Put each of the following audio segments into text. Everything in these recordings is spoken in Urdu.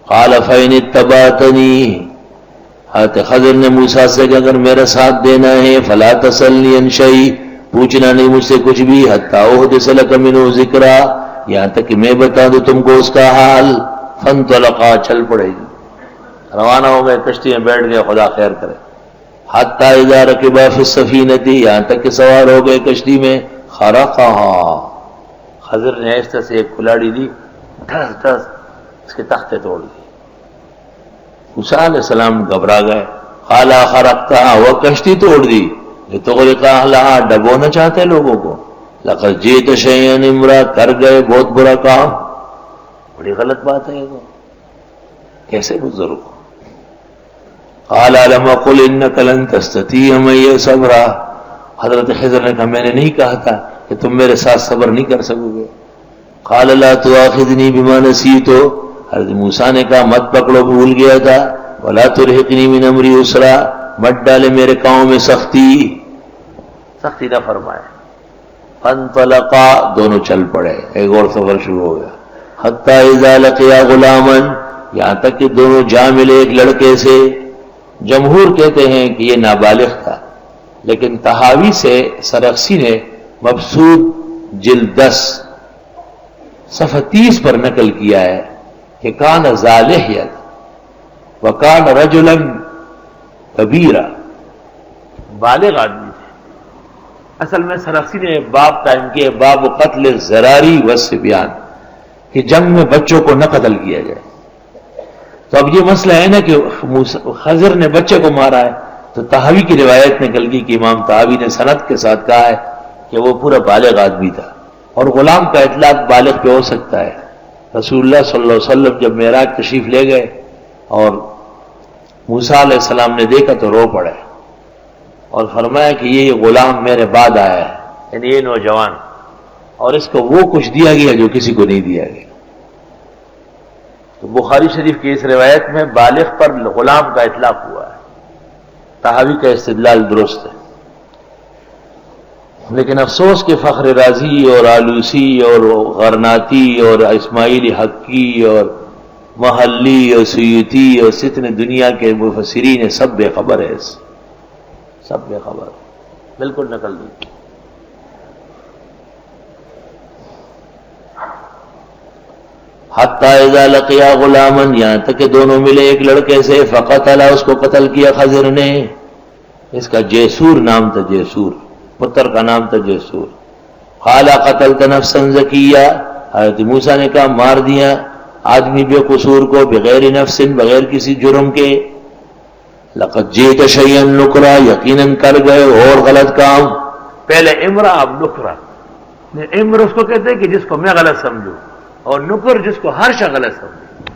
قال فإن اتبعتنی، حضرت خضر نے موسیٰ سے کہ اگر میرا ساتھ دینا ہے فلا تسألنی عن شیء، پوچھنا نہیں مجھ سے کچھ بھی، حتی احدث لک منہ ذکرا، یہاں تک کہ میں بتا دوں تم کو اس کا حال۔ فانطلقا، چل پڑے گی، روانہ ہو گئے، کشتی میں بیٹھ گئے، خدا خیر کرے۔ حتی اذا رکبا فی السفینۃ، یہاں تک کہ سوار ہو گئے کشتی میں، خرقہا، خضر نے ایسے سے ایک کلاڑی دی، ٹھس ٹھس اس کے تختے توڑ دی۔ موسیٰ علیہ السلام گھبرا گئے، قال خرقتہا، وہ کشتی توڑ دی، لتغرق اہلہا، ڈبونا چاہتے لوگوں کو، لقد جئت شیئا امرا، کر گئے بہت برا کام، بڑی غلط بات ہے یہ تو، کیسے گزرو؟ قال الم اقل انک لن تستطیع معی صبرا، حضرت خضر نے کہا میں نے نہیں کہا تھا کہ تم میرے ساتھ صبر نہیں کر سکو گے؟ قال لا تؤاخذنی بما نسیت، حضرت موسیٰ نے کہا مت پکڑو بھول گیا تھا، ولا ترہقنی من امری عسرا، مت ڈالے میرے کام میں سختی نہ فرمائے۔ فانطلقا، دونوں چل پڑے، ایک اور سفر شروع ہو گیا۔ حتی اذا لقیا غلاما، یہاں تک کہ دونوں جا ملے ایک لڑکے سے، جمہور کہتے ہیں کہ یہ نابالغ تھا، لیکن طحاوی سے سرخسی نے مبسوط جلد 10 صفحہ 30 پر نقل کیا ہے کہ کان ذا لحیۃ وکان رجلا کبیرا، بالغ آدمی تھے۔ اصل میں سرخسی نے باب قائم کیا، باب قتل الذراری والصبیان، کہ جنگ میں بچوں کو نہ قتل کیا جائے۔ تو اب یہ مسئلہ ہے نا کہ خضر نے بچے کو مارا ہے، تو طحاوی کی روایت نکل گئی کہ امام طحاوی نے سند کے ساتھ کہا ہے کہ وہ پورا بالغ آدمی تھا، اور غلام کا اطلاق بالغ پہ ہو سکتا ہے۔ رسول اللہ صلی اللہ علیہ وسلم جب معراج تشریف لے گئے اور موسیٰ علیہ السلام نے دیکھا تو رو پڑے اور فرمایا کہ یہ غلام میرے بعد آیا ہے، یعنی یہ نوجوان، اور اس کو وہ کچھ دیا گیا جو کسی کو نہیں دیا گیا۔ تو بخاری شریف کی اس روایت میں بالغ پر غلام کا اطلاق ہوا ہے، طحاوی کا استدلال درست ہے۔ لیکن افسوس کہ فخر رازی اور آلوسی اور غرناطی اور اسماعیل حقی اور محلی اور سیوطی اور ستن دنیا کے مفسرین سب بے خبر ہے، سب بے خبر، بالکل نقل دی۔ حتی اذا لقیا غلاما، یہاں تک کہ دونوں ملے ایک لڑکے سے، فقتل، اس کو قتل کیا خضر نے۔ اس کا جیسور نام تھا، جیسور، پتر کا نام تھا جیسور۔ قال قتلت نفسا زکیہ، حضرت موسیٰ نے کہا مار دیا آدمی بے قصور کو، بغیر نفس، بغیر کسی جرم کے۔ لقد جئت شیئا نکرا، یقیناً کر گئے اور غلط کام۔ پہلے امرا، اب نکرا۔ امر اس کو کہتے ہیں کہ جس کو میں غلط سمجھوں، اور نکر جس کو ہر شخص غلط سمجھے۔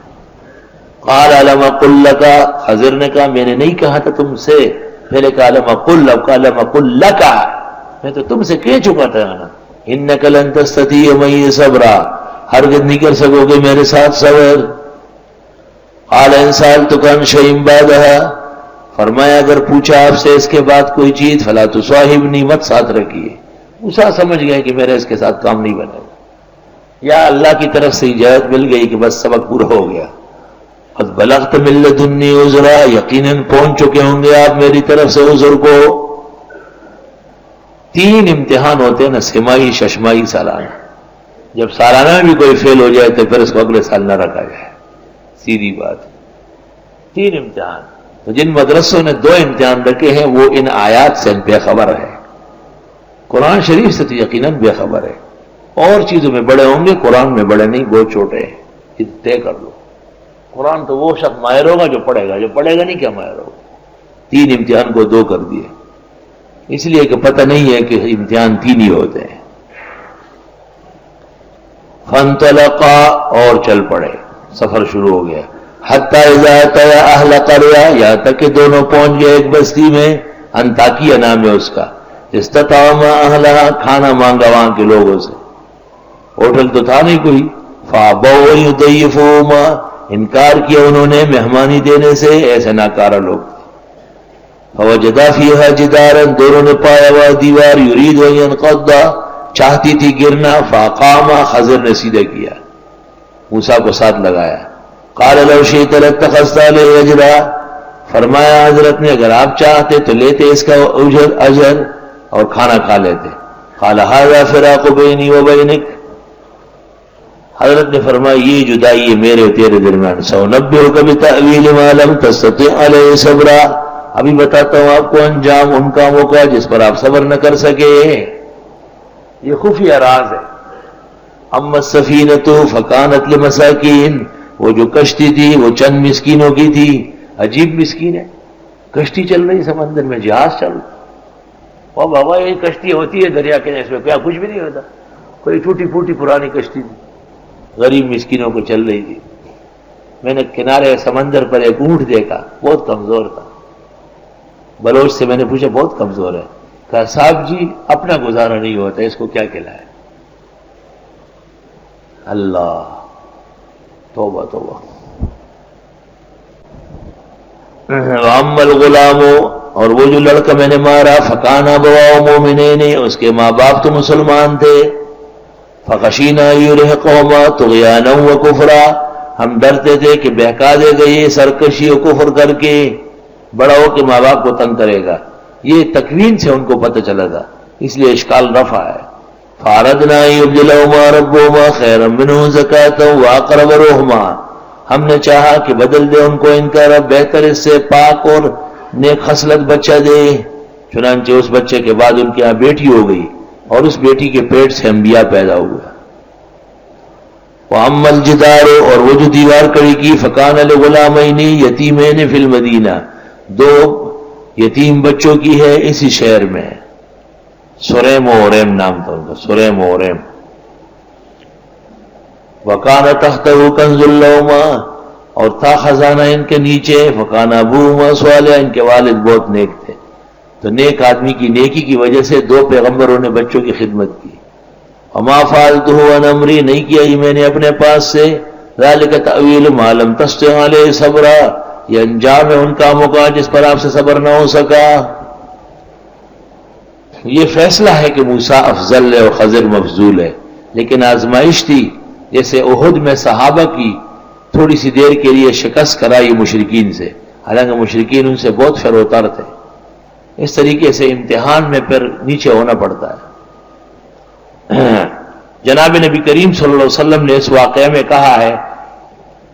قال الم اقل لک، خضر نے کہا میں نے نہیں کہا تھا تم سے، پہلے کہا الم اقل، اب کہا الم اقل لک، میں تو تم سے کہہ چکا تھا نا، انک لن تستطیع معی صبرا، ہرگز نہیں کر سکو گے میرے ساتھ صبر۔ قال ان سألتک عن شیء بعدھا، فرمایا اگر پوچھا آپ سے اس کے بعد کوئی چیز فلا تصاحبنی، مت ساتھ رکھیے۔ موسیٰ سمجھ گئے کہ میرا اس کے ساتھ کام نہیں بنے گا، یا اللہ کی طرف سے اجازت مل گئی کہ بس سبق پورا ہو گیا۔ قد بلغت من لدنی عذرا، یقیناً پہنچ چکے ہوں گے آپ میری طرف سے عذر کو۔ 3 امتحان ہوتے ہیں نا، سمائی، ششمائی، سالانہ۔ جب سالانہ میں بھی کوئی فیل ہو جائے تو پھر اس کو اگلے سال نہ رکھا جائے، سیدھی بات۔ 3 امتحان، تو جن مدرسوں نے 2 امتحان رکھے ہیں وہ ان آیات سے بے خبر ہے، قرآن شریف سے تو یقیناً بے خبر ہے۔ اور چیزوں میں بڑے ہوں گے، قرآن میں بڑے نہیں، بہت چھوٹے ہیں، یہ طے کر لو۔ قرآن تو وہ شخص ماہر ہوگا جو پڑھے گا، جو پڑھے گا نہیں کیا ماہر ہوگا۔ 3 امتحان کو 2 کر دیے، اس لیے کہ پتہ نہیں ہے کہ امتحان 3 ہی ہوتے ہیں۔ فانطلقا، اور چل پڑے، سفر شروع ہو گیا۔ حتی اذا اتیا اہل قریہ، یہاں تک کہ دونوں پہنچ گئے ایک بستی میں، انطاکیہ نام ہے اس کا۔ استطعما اہلہا، کھانا مانگا وہاں کے لوگوں سے، ہوٹل تو تھا نہیں کوئی۔ فابوا ان یضیفوہما، انکار کیا انہوں نے مہمانی دینے سے، ایسے ناکارہ لوگ تھے۔ فوجدا فیہا جدارا، دونوں نے پایا ہوا دیوار، یرید ان ینقض، چاہتی تھی گرنا۔ فاقاما، خضر نے سیدھا کیا، موسیٰ کو ساتھ لگایا۔ قال لو شئت لاتخذت علیہ اجرا، فرمایا حضرت نے اگر آپ چاہتے تو لیتے اس کا اجر اور کھانا کھا لیتے۔ قال هذا فراق بینی و بینک، حضرت نے فرمایا یہ جدائی ہے میرے اور تیرے درمیان۔ سأنبئک بتأویل ما لم تستطع علیہ صبرا، ابھی بتاتا ہوں آپ کو انجام ان کاموں کا جس پر آپ صبر نہ کر سکے۔ یہ خفیہ راز ہے۔ اما السفینۃ فکانت لمساکین، وہ جو کشتی تھی وہ چند مسکینوں کی تھی۔ عجیب مسکین ہے، کشتی چل رہی سمندر میں، جہاز چل رہا، اور بابا یہ کشتی ہوتی ہے دریا کے، اس میں کیا کچھ بھی نہیں ہوتا، کوئی ٹوٹی پھوٹی پرانی کشتی تھی، غریب مسکینوں کو چل رہی تھی۔ میں نے کنارے سمندر پر ایک اونٹ دیکھا، بہت کمزور تھا، بلوچ سے میں نے پوچھا بہت کمزور ہے، کہا صاحب جی اپنا گزارا نہیں ہوتا، اس کو کیا کھلائے؟ اللہ، توبہ توبہ۔ وَأَمَّا الْغُلَامُ، اور وہ جو لڑکا میں نے مارا، فَكَانَ أَبَوَاهُ مُؤْمِنَيْنِ، اس کے ماں باپ تو مسلمان تھے۔ فَخَشِينَا أَن يُرْهِقَهُمَا طُغْيَانًا وَكُفْرًا، ہم ڈرتے تھے کہ بہکا دے گا یہ سرکشی و کفر کر کے، بڑا ہو کے ماں باپ کو تنگ کرے گا۔ یہ تکوین سے ان کو پتہ چلا تھا، اس لیے اشکال رفع ہے۔ فَأَرَدْنَا أَن يُبْدِلَهُمَا رَبُّهُمَا خَيْرًا مِّنْهُ زَكَاةً وَأَقْرَبَ رُحْمًا، ہم نے چاہا کہ بدل دے ان کو ان کا رب بہتر اس سے پاک اور نیک خصلت بچہ دے۔ چنانچہ اس بچے کے بعد ان کے یہاں بیٹی ہو گئی، اور اس بیٹی کے پیٹ سے انبیاء پیدا ہوئے۔ وَأَمَّا الْجِدَارُ، اور وہ جو دیوار کھڑی کی، فَكَانَ لِغُلَامَيْنِ يَتِيمَيْنِ فِي الْمَدِينَةِ، دو یتیم بچوں کی ہے اسی شہر میں۔ سریم و اوریم نام تھا ان کا، سریم و اوریم۔ وَكَانَ تَحْتَهُ كَنْزٌ لَهُمَا، اور تھا خزانہ ان کے نیچے، فَكَانَ أَبُوهُمَا صَالِحًا، ان کے والد بہت نیک تھے۔ تو نیک آدمی کی نیکی کی وجہ سے دو پیغمبروں نے بچوں کی خدمت کی۔ وَمَا فَعَلْتُهُ عَنْ أَمْرِي، نہیں کیا یہ میں نے اپنے پاس سے، ذَلِكَ تَأْوِيلُ مَا لَمْ تَسْطِع عَلَيْهِ صَبْرًا، یہ انجام ہے ان کاموں کا جس پر آپ سے صبر نہ ہو سکا۔ یہ فیصلہ ہے کہ موسیٰ افضل ہے اور خضر مفضول ہے، لیکن آزمائش تھی، جیسے احد میں صحابہ کی تھوڑی سی دیر کے لیے شکست کرائی مشرکین سے، حالانکہ مشرکین ان سے بہت فروتر تھے۔ اس طریقے سے امتحان میں پھر نیچے ہونا پڑتا ہے۔ جناب نبی کریم صلی اللہ علیہ وسلم نے اس واقعے میں کہا ہے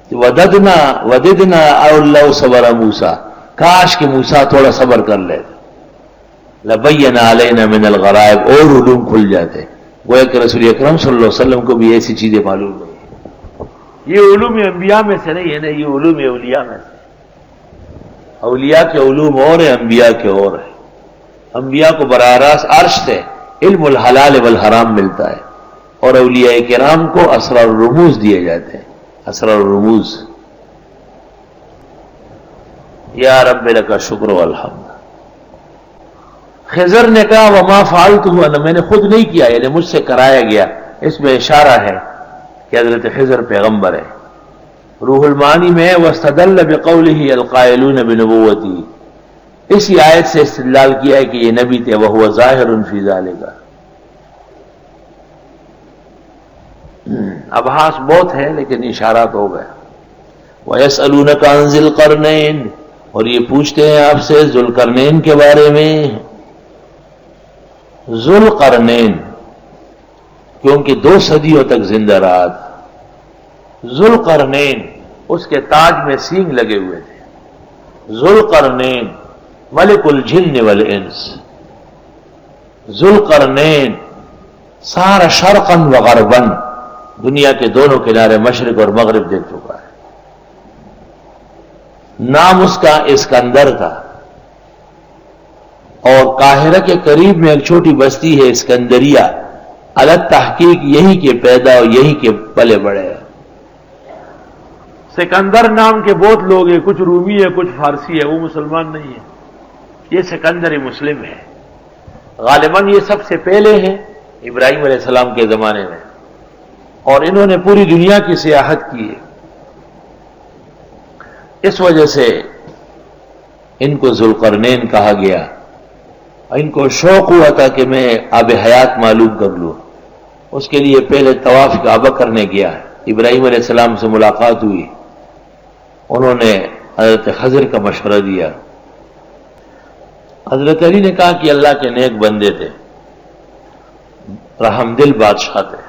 کہ وددنا او لو صبر موسیٰ، کاش کہ موسیٰ تھوڑا صبر کر لے، لبین علینا من الغرائب، اور علوم کھل جاتے۔ گویا کہ رسول اکرم صلی اللہ علیہ وسلم کو بھی ایسی چیزیں معلوم نہیں۔ یہ علوم انبیاء میں سے نہیں ہے نا، یہ علوم اولیاء میں سے۔ اولیاء کے علوم اور ہیں، انبیاء کے اور ہیں۔ انبیاء کو براہ راست عرش سے علم الحلال والحرام ملتا ہے، اور اولیاء کرام کو اسرار الرموز دیے جاتے ہیں، اسرار الرموز۔ یا رب لک شکر والحمد۔ خضر نے کہا وما فعلتہ، میں نے خود نہیں کیا، یعنی مجھ سے کرایا گیا۔ اس میں اشارہ ہے کہ حضرت خضر پیغمبر ہے۔ روح المعانی میں واستدل بقولہ القائلون بنبوتی، اسی آیت سے استدلال کیا ہے کہ یہ نبی تھے، وہو ظاہر فی ذالک۔ ابحاث بہت ہے لیکن اشارات ہو گئے۔ وَيَسْأَلُونَكَ عَنْ ذِي الْقَرْنَيْنِ، اور یہ پوچھتے ہیں آپ سے ذوالقرنین کے بارے میں۔ ذوالقرنین کیونکہ 2 صدیوں تک زندہ رہا تھا۔ ذوالقرنین، اس کے تاج میں سینگ لگے ہوئے تھے۔ ذوالقرنین ملک الجن والانس۔ ذوالقرنین سارا شرقاً و غرباً، دنیا کے دونوں کنارے مشرق اور مغرب دیکھ چکا ہے۔ نام اس کا اسکندر تھا، اور قاہرہ کے قریب میں ایک چھوٹی بستی ہے اسکندریہ، الگ تحقیق یہی کے پیدا اور یہی کے پلے بڑے ہیں۔ سکندر نام کے بہت لوگ ہیں، کچھ رومی ہے کچھ فارسی ہے، وہ مسلمان نہیں ہے۔ یہ سکندر مسلم ہے، غالباً یہ سب سے پہلے ہیں ابراہیم علیہ السلام کے زمانے میں، اور انہوں نے پوری دنیا کی سیاحت کی ہے۔ اس وجہ سے ان کو ذوالقرنین کہا گیا۔ ان کو شوق ہوا تھا کہ میں آب حیات معلوم کر لوں، اس کے لیے پہلے طواف کعبہ کرنے گیا، ابراہیم علیہ السلام سے ملاقات ہوئی، انہوں نے حضرت خضر کا مشورہ دیا. حضرت علی نے کہا کہ اللہ کے نیک بندے تھے، رحم دل بادشاہ تھے،